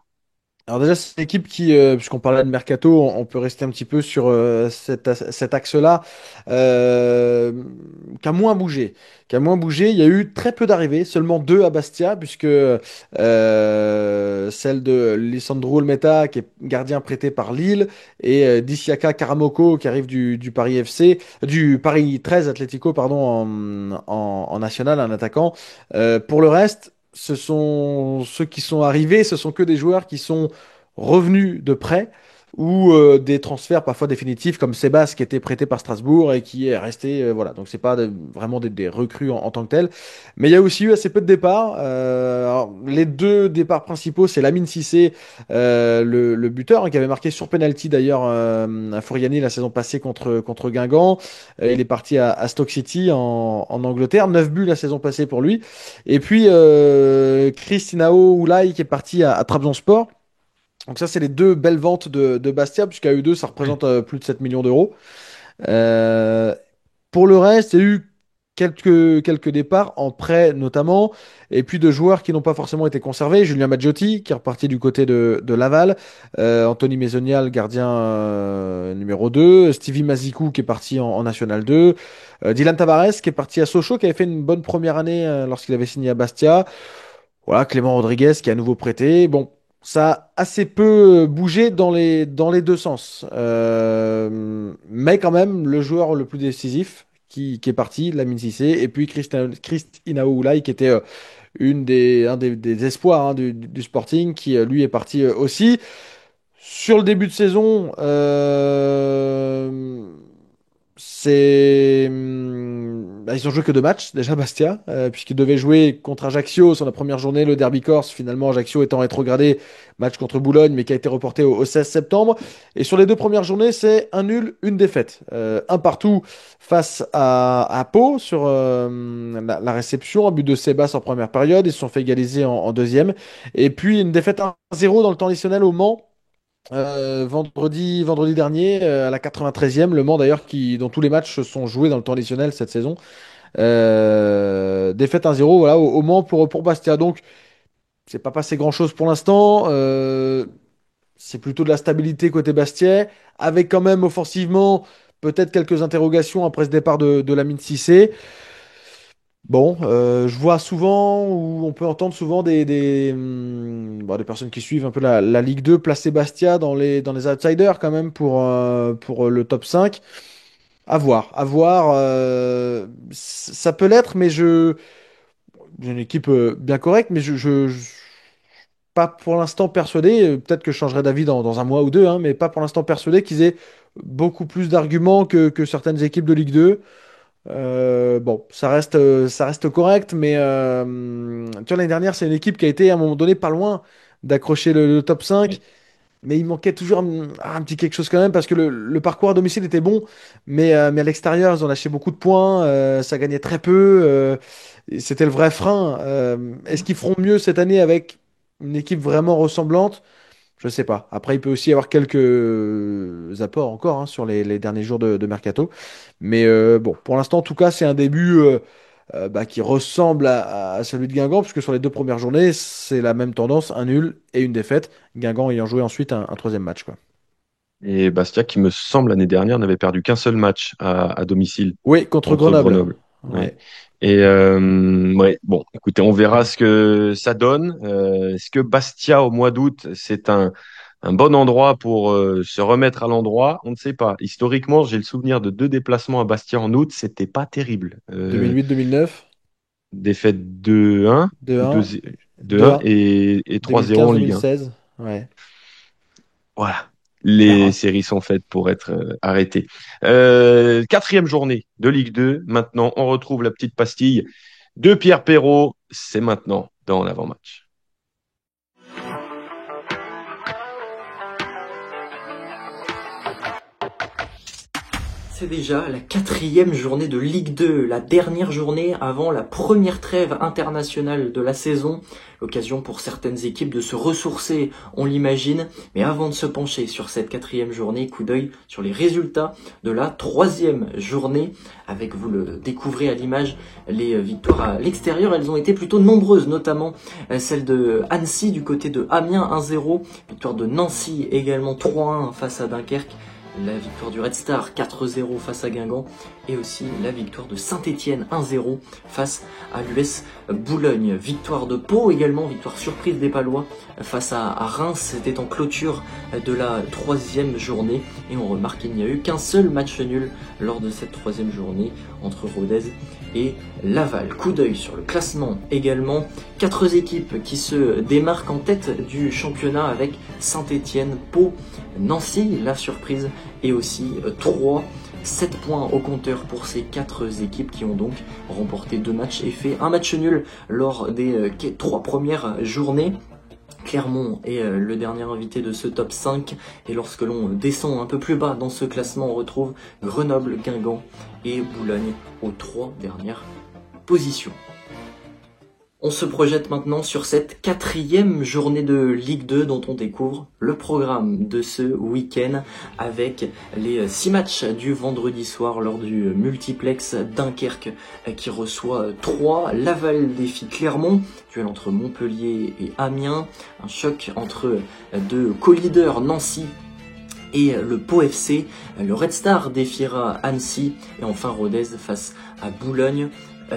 Alors déjà, c'est une équipe qui, puisqu'on parlait de mercato, on peut rester un petit peu sur cet axe-là, euh, qui a moins bougé. Qui a moins bougé. Il y a eu très peu d'arrivées, seulement deux à Bastia, puisque celle de Lisandro Olmeta, qui est gardien prêté par Lille, et Disiaka Karamoko, qui arrive du Paris FC, du Paris 13 Atlético, pardon, en national, un attaquant. Pour le reste, ce sont ceux qui sont arrivés, ce sont que des joueurs qui sont revenus de prêt ou des transferts parfois définitifs comme Sebas qui était prêté par Strasbourg et qui est resté voilà, donc c'est pas vraiment des recrues en tant que tels, mais il y a aussi eu assez peu de départs. Alors, les deux départs principaux, c'est Lamine Cissé, le buteur hein, qui avait marqué sur penalty d'ailleurs à Furiani la saison passée contre Guingamp. Il est parti à Stoke City en Angleterre, 9 buts la saison passée pour lui. Et puis Christinao Oulay qui est parti à Trabzonspor. Donc ça, c'est les deux belles ventes de Bastia, puisqu'à eux deux, ça représente plus de 7 millions d'euros. Euh, pour le reste, il y a eu quelques départs en prêt notamment, et puis de joueurs qui n'ont pas forcément été conservés. Julien Maggiotti, qui est reparti du côté de Laval. Anthony Maisonial, gardien numéro 2. Stevie Mazikou, qui est parti en National 2. Dylan Tavares, qui est parti à Sochaux, qui avait fait une bonne première année lorsqu'il avait signé à Bastia. Voilà, Clément Rodriguez qui est à nouveau prêté. Bon, ça a assez peu bougé dans les deux sens. Mais quand même, le joueur le plus décisif qui est parti, Lamine Cissé, et puis Christina Oulay qui était un des espoirs hein, du Sporting, qui lui est parti aussi. Sur le début de saison, Ils ont joué que 2 matchs, déjà, Bastia, puisqu'ils devaient jouer contre Ajaccio sur la première journée, le derby corse, finalement Ajaccio étant rétrogradé, match contre Boulogne, mais qui a été reporté au 16 septembre. Et sur les 2 premières journées, c'est un nul, une défaite. Un partout face à Pau sur la réception, un but de Sebas en première période, ils se sont fait égaliser en deuxième. Et puis une défaite 1-0 dans le temps additionnel au Mans. Vendredi dernier, à la 93e, Le Mans d'ailleurs, dont tous les matchs se sont joués dans le temps additionnel cette saison. Défaite 1-0 voilà, au Mans pour Bastia. Donc, c'est pas passé grand-chose pour l'instant. C'est plutôt de la stabilité côté Bastia, avec quand même offensivement peut-être quelques interrogations après ce départ de Lamine Cissé. Bon, je vois souvent, ou on peut entendre souvent des personnes qui suivent un peu la Ligue 2 placer Bastia dans les outsiders quand même pour le top 5. À voir, à voir. Ça peut l'être, mais j'ai une équipe bien correcte, mais pas pour l'instant persuadé. Peut-être que je changerai d'avis dans un mois ou deux, hein, mais pas pour l'instant persuadé qu'ils aient beaucoup plus d'arguments que certaines équipes de Ligue 2. Bon, ça reste correct, mais tu vois, l'année dernière, c'est une équipe qui a été à un moment donné pas loin d'accrocher le top 5, mais il manquait toujours un petit quelque chose quand même, parce que le parcours à domicile était bon, mais à l'extérieur, ils ont lâché beaucoup de points, ça gagnait très peu, et c'était le vrai frein. Est-ce qu'ils feront mieux cette année avec une équipe vraiment ressemblante? Je sais pas. Après, il peut aussi y avoir quelques apports encore, hein, sur les derniers jours de mercato. Mais bon, pour l'instant, en tout cas, c'est un début qui ressemble à celui de Guingamp, puisque sur les 2 premières journées, c'est la même tendance, un nul et une défaite. Guingamp ayant joué ensuite un troisième match, quoi. Et Bastia, qui me semble l'année dernière, n'avait perdu qu'un seul match à domicile Oui, contre contre Grenoble. Grenoble. Ouais. Ouais. Et ouais, bon, écoutez, on verra ce que ça donne. Est-ce que Bastia au mois d'août, c'est un bon endroit pour se remettre à l'endroit? On ne sait pas. Historiquement, j'ai le souvenir de 2 déplacements à Bastia en août, c'était pas terrible. 2008-2009, Défaite 2-1 ou 2-1, 2-1 2-1, et 3-0 en Ligue 1. 2015-2016. Ouais. Voilà. On Les verra. séries sont faites pour être arrêtées. Quatrième journée de Ligue 2. Maintenant, on retrouve la petite pastille de Pierre Perrault. C'est maintenant dans l'avant-match. C'est déjà la 4e journée de Ligue 2, la dernière journée avant la première trêve internationale de la saison. L'occasion pour certaines équipes de se ressourcer, on l'imagine. Mais avant de se pencher sur cette 4e journée, coup d'œil sur les résultats de la 3e journée. Avec, vous le découvrez à l'image, les victoires à l'extérieur. Elles ont été plutôt nombreuses, notamment celle de Annecy du côté de Amiens 1-0. Victoire de Nancy également 3-1 face à Dunkerque. La victoire du Red Star 4-0 face à Guingamp et aussi la victoire de Saint-Étienne 1-0 face à l'US Boulogne. Victoire de Pau également, victoire surprise des Palois face à Reims. C'était en clôture de la 3e journée et on remarque qu'il n'y a eu qu'un seul match nul lors de cette 3e journée entre Rodez et Laval. Coup d'œil sur le classement également. 4 équipes qui se démarquent en tête du championnat avec Saint-Étienne, Pau, Nancy, la surprise, et aussi 7 points au compteur pour ces 4 équipes qui ont donc remporté 2 matchs et fait un match nul lors des 3 premières journées. Clermont est le dernier invité de ce top 5 et lorsque l'on descend un peu plus bas dans ce classement, on retrouve Grenoble, Guingamp et Boulogne aux 3 dernières positions. On se projette maintenant sur cette 4e journée de Ligue 2 dont on découvre le programme de ce week-end avec les 6 matchs du vendredi soir lors du multiplex. Dunkerque qui reçoit 3, Laval défie Clermont, duel entre Montpellier et Amiens, un choc entre 2 co-leaders Nancy et le Pau FC, le Red Star défiera Annecy et enfin Rodez face à Boulogne.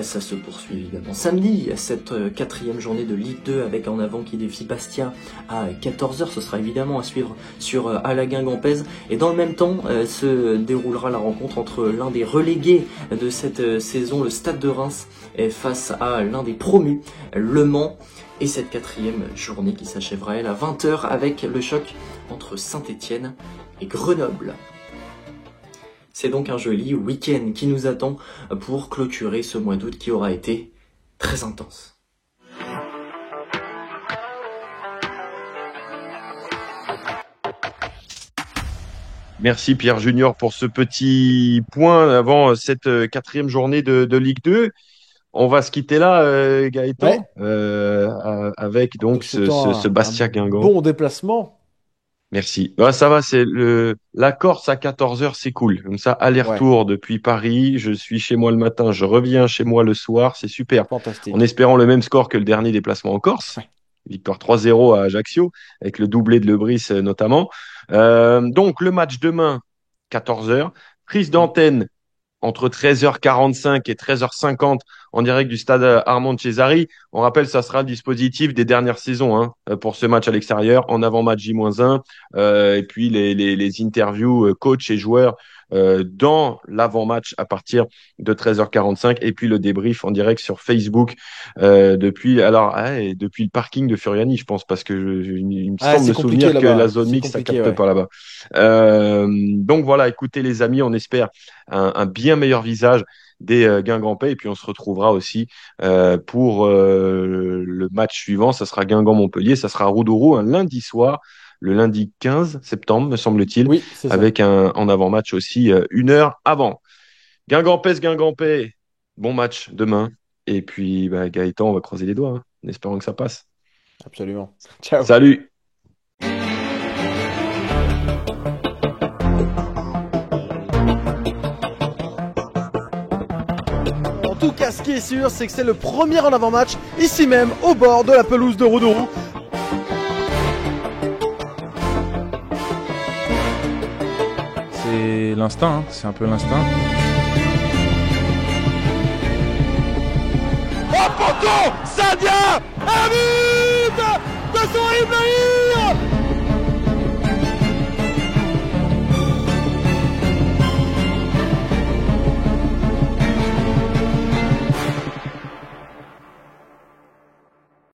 Ça se poursuit évidemment samedi, cette 4e journée de Ligue 2 avec en avant qui défie Bastia à 14h. Ce sera évidemment à suivre sur à la Guingampaise. Et dans le même temps se déroulera la rencontre entre l'un des relégués de cette saison, le Stade de Reims, face à l'un des promus, Le Mans. Et cette 4e journée qui s'achèvera elle à 20h avec le choc entre Saint-Étienne et Grenoble. C'est donc un joli week-end qui nous attend pour clôturer ce mois d'août qui aura été très intense. Merci Pierre Junior pour ce petit point avant cette quatrième journée de Ligue 2. On va se quitter là, Gaëtan, avec donc ce Bastia Guingamp. Bon déplacement. Merci. Ouais, ça va, la Corse à 14h, c'est cool. Comme ça, aller-retour depuis Paris. Je suis chez moi le matin, je reviens chez moi le soir. C'est super. Fantastique. En espérant le même score que le dernier déplacement en Corse. Ouais. Victoire 3-0 à Ajaccio, avec le doublé de Lebris notamment. Donc, le match demain, 14h. Prise d'antenne entre 13h45 et 13h50 en direct du stade Armand Cesari. On rappelle, ça sera le dispositif des dernières saisons pour ce match à l'extérieur, en avant-match J-1, et puis les interviews coach et joueurs dans l'avant-match à partir de 13h45, et puis le débrief en direct sur Facebook depuis le parking de Furiani, je pense, parce que il me semble me souvenir que la zone mixte, ça capte pas là-bas. Donc voilà, écoutez les amis, on espère un bien meilleur visage des Guingampais, et puis on se retrouvera aussi pour le match suivant. Ça sera Guingamp-Montpellier, ça sera à Roudourou un lundi soir, le lundi 15 septembre me semble-t-il, oui, avec en avant-match aussi 1 heure avant. Guingampais, bon match demain, et puis Gaëtan, on va croiser les doigts en espérant que ça passe. Absolument. Ciao. Salut. En tout cas, ce qui est sûr, c'est que c'est le premier en avant-match, ici même, au bord de la pelouse de Roudourou. C'est l'instinct, c'est un peu l'instinct. Oh poteau, Sadia, un but de Sohaib Lahir.